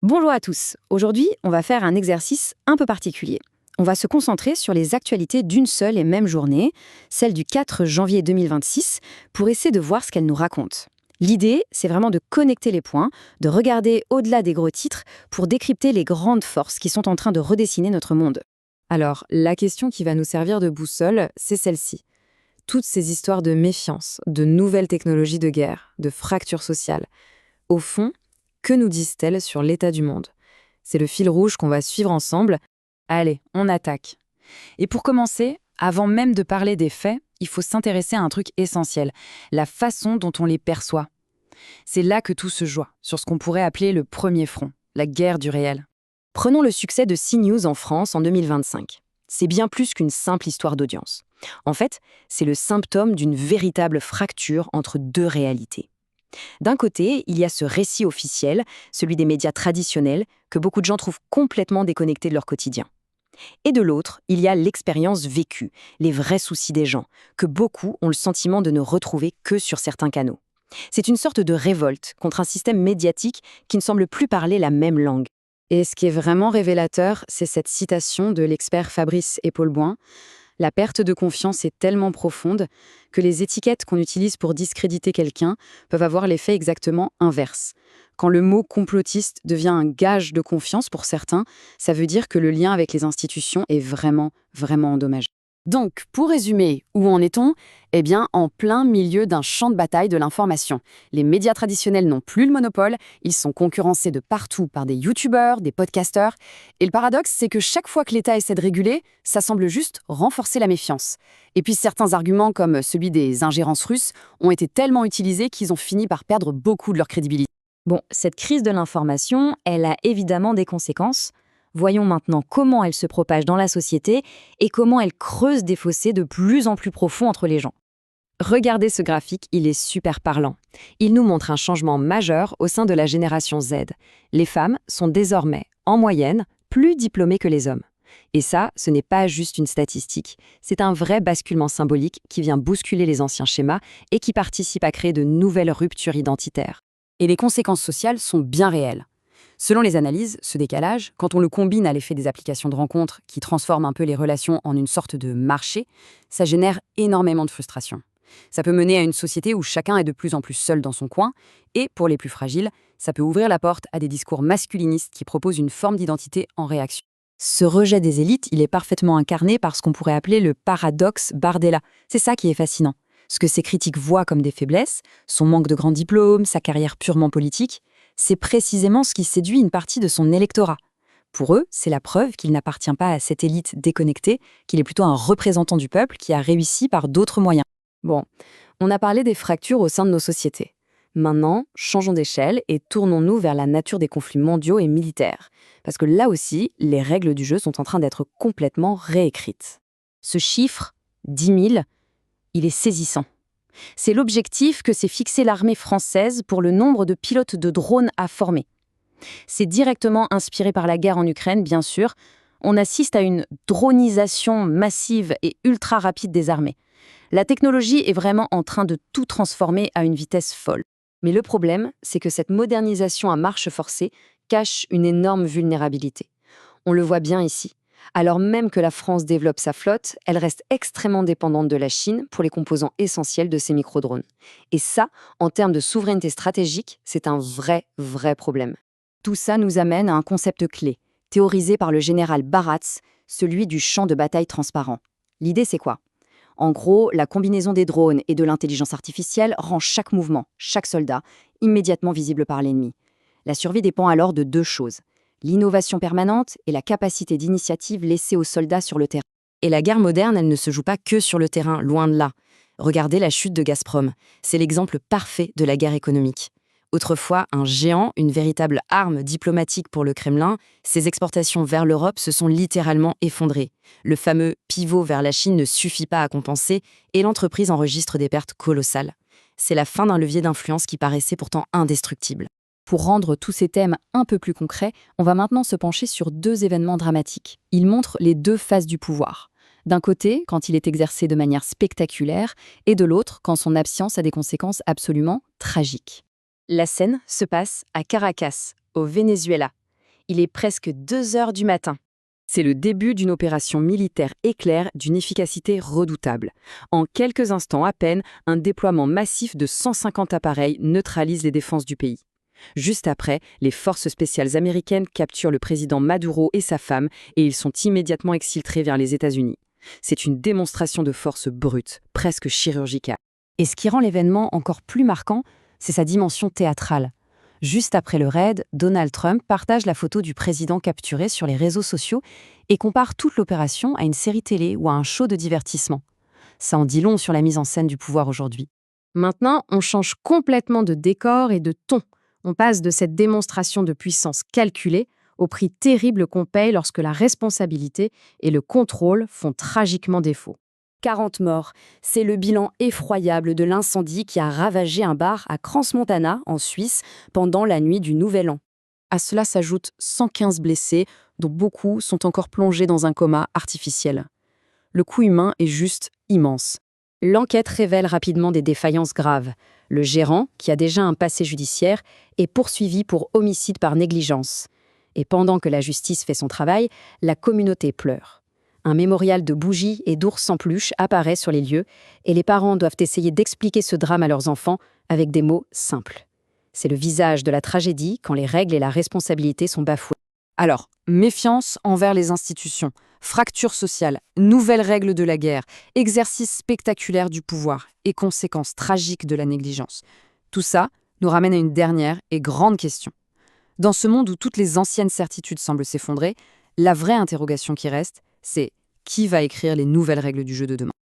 Bonjour à tous. Aujourd'hui, on va faire un exercice un peu particulier. On va se concentrer sur les actualités d'une seule et même journée, celle du 4 janvier 2026, pour essayer de voir ce qu'elle nous raconte. L'idée, c'est vraiment de connecter les points, de regarder au-delà des gros titres pour décrypter les grandes forces qui sont en train de redessiner notre monde. Alors, la question qui va nous servir de boussole, c'est celle-ci. Toutes ces histoires de méfiance, de nouvelles technologies de guerre, de fractures sociales, au fond, que nous disent-elles sur l'état du monde? C'est le fil rouge qu'on va suivre ensemble. Allez, on attaque. Et pour commencer, avant même de parler des faits, il faut s'intéresser à un truc essentiel, la façon dont on les perçoit. C'est là que tout se joue, sur ce qu'on pourrait appeler le premier front, la guerre du réel. Prenons le succès de CNews en France en 2025. C'est bien plus qu'une simple histoire d'audience. En fait, c'est le symptôme d'une véritable fracture entre deux réalités. D'un côté, il y a ce récit officiel, celui des médias traditionnels, que beaucoup de gens trouvent complètement déconnectés de leur quotidien. Et de l'autre, il y a l'expérience vécue, les vrais soucis des gens, que beaucoup ont le sentiment de ne retrouver que sur certains canaux. C'est une sorte de révolte contre un système médiatique qui ne semble plus parler la même langue. Et ce qui est vraiment révélateur, c'est cette citation de l'expert Fabrice Epaulebuin. La perte de confiance est tellement profonde que les étiquettes qu'on utilise pour discréditer quelqu'un peuvent avoir l'effet exactement inverse. Quand le mot complotiste devient un gage de confiance pour certains, ça veut dire que le lien avec les institutions est vraiment, vraiment endommagé. Donc, pour résumer, où en est-on? Eh bien, en plein milieu d'un champ de bataille de l'information. Les médias traditionnels n'ont plus le monopole, ils sont concurrencés de partout par des youtubeurs, des podcasteurs. Et le paradoxe, c'est que chaque fois que l'État essaie de réguler, ça semble juste renforcer la méfiance. Et puis certains arguments, comme celui des ingérences russes, ont été tellement utilisés qu'ils ont fini par perdre beaucoup de leur crédibilité. Bon, cette crise de l'information, elle a évidemment des conséquences. Voyons maintenant comment elle se propage dans la société et comment elle creuse des fossés de plus en plus profonds entre les gens. Regardez ce graphique, il est super parlant. Il nous montre un changement majeur au sein de la génération Z. Les femmes sont désormais, en moyenne, plus diplômées que les hommes. Et ça, ce n'est pas juste une statistique, c'est un vrai basculement symbolique qui vient bousculer les anciens schémas et qui participe à créer de nouvelles ruptures identitaires. Et les conséquences sociales sont bien réelles. Selon les analyses, ce décalage, quand on le combine à l'effet des applications de rencontres qui transforment un peu les relations en une sorte de marché, ça génère énormément de frustration. Ça peut mener à une société où chacun est de plus en plus seul dans son coin, et pour les plus fragiles, ça peut ouvrir la porte à des discours masculinistes qui proposent une forme d'identité en réaction. Ce rejet des élites, il est parfaitement incarné par ce qu'on pourrait appeler le paradoxe Bardella. C'est ça qui est fascinant. Ce que ces critiques voient comme des faiblesses, son manque de grands diplômes, sa carrière purement politique, c'est précisément ce qui séduit une partie de son électorat. Pour eux, c'est la preuve qu'il n'appartient pas à cette élite déconnectée, qu'il est plutôt un représentant du peuple qui a réussi par d'autres moyens. Bon, on a parlé des fractures au sein de nos sociétés. Maintenant, changeons d'échelle et tournons-nous vers la nature des conflits mondiaux et militaires. Parce que là aussi, les règles du jeu sont en train d'être complètement réécrites. Ce chiffre, 10 000, il est saisissant. C'est l'objectif que s'est fixé l'armée française pour le nombre de pilotes de drones à former. C'est directement inspiré par la guerre en Ukraine, bien sûr. On assiste à une dronisation massive et ultra rapide des armées. La technologie est vraiment en train de tout transformer à une vitesse folle. Mais le problème, c'est que cette modernisation à marche forcée cache une énorme vulnérabilité. On le voit bien ici. Alors même que la France développe sa flotte, elle reste extrêmement dépendante de la Chine pour les composants essentiels de ces micro-drones. Et ça, en termes de souveraineté stratégique, c'est un vrai problème. Tout ça nous amène à un concept clé, théorisé par le général Baratz, celui du champ de bataille transparent. L'idée, c'est quoi? En gros, la combinaison des drones et de l'intelligence artificielle rend chaque mouvement, chaque soldat, immédiatement visible par l'ennemi. La survie dépend alors de deux choses: l'innovation permanente et la capacité d'initiative laissée aux soldats sur le terrain. Et la guerre moderne, elle ne se joue pas que sur le terrain, loin de là. Regardez la chute de Gazprom. C'est l'exemple parfait de la guerre économique. Autrefois, un géant, une véritable arme diplomatique pour le Kremlin, ses exportations vers l'Europe se sont littéralement effondrées. Le fameux pivot vers la Chine ne suffit pas à compenser et l'entreprise enregistre des pertes colossales. C'est la fin d'un levier d'influence qui paraissait pourtant indestructible. Pour rendre tous ces thèmes un peu plus concrets, on va maintenant se pencher sur deux événements dramatiques. Ils montrent les deux faces du pouvoir. D'un côté, quand il est exercé de manière spectaculaire, et de l'autre, quand son absence a des conséquences absolument tragiques. La scène se passe à Caracas, au Venezuela. Il est presque 2 heures du matin. C'est le début d'une opération militaire éclair d'une efficacité redoutable. En quelques instants à peine, un déploiement massif de 150 appareils neutralise les défenses du pays. Juste après, les forces spéciales américaines capturent le président Maduro et sa femme et ils sont immédiatement exfiltrés vers les États-Unis. C'est une démonstration de force brute, presque chirurgicale. Et ce qui rend l'événement encore plus marquant, c'est sa dimension théâtrale. Juste après le raid, Donald Trump partage la photo du président capturé sur les réseaux sociaux et compare toute l'opération à une série télé ou à un show de divertissement. Ça en dit long sur la mise en scène du pouvoir aujourd'hui. Maintenant, on change complètement de décor et de ton. On passe de cette démonstration de puissance calculée au prix terrible qu'on paye lorsque la responsabilité et le contrôle font tragiquement défaut. 40 morts, c'est le bilan effroyable de l'incendie qui a ravagé un bar à Crans-Montana, en Suisse, pendant la nuit du Nouvel An. À cela s'ajoutent 115 blessés, dont beaucoup sont encore plongés dans un coma artificiel. Le coût humain est juste immense. L'enquête révèle rapidement des défaillances graves. Le gérant, qui a déjà un passé judiciaire, est poursuivi pour homicide par négligence. Et pendant que la justice fait son travail, la communauté pleure. Un mémorial de bougies et d'ours en peluche apparaît sur les lieux et les parents doivent essayer d'expliquer ce drame à leurs enfants avec des mots simples. C'est le visage de la tragédie quand les règles et la responsabilité sont bafouées. Alors, méfiance envers les institutions, fracture sociale, nouvelles règles de la guerre, exercice spectaculaire du pouvoir et conséquences tragiques de la négligence. Tout ça nous ramène à une dernière et grande question. Dans ce monde où toutes les anciennes certitudes semblent s'effondrer, la vraie interrogation qui reste, c'est qui va écrire les nouvelles règles du jeu de demain ?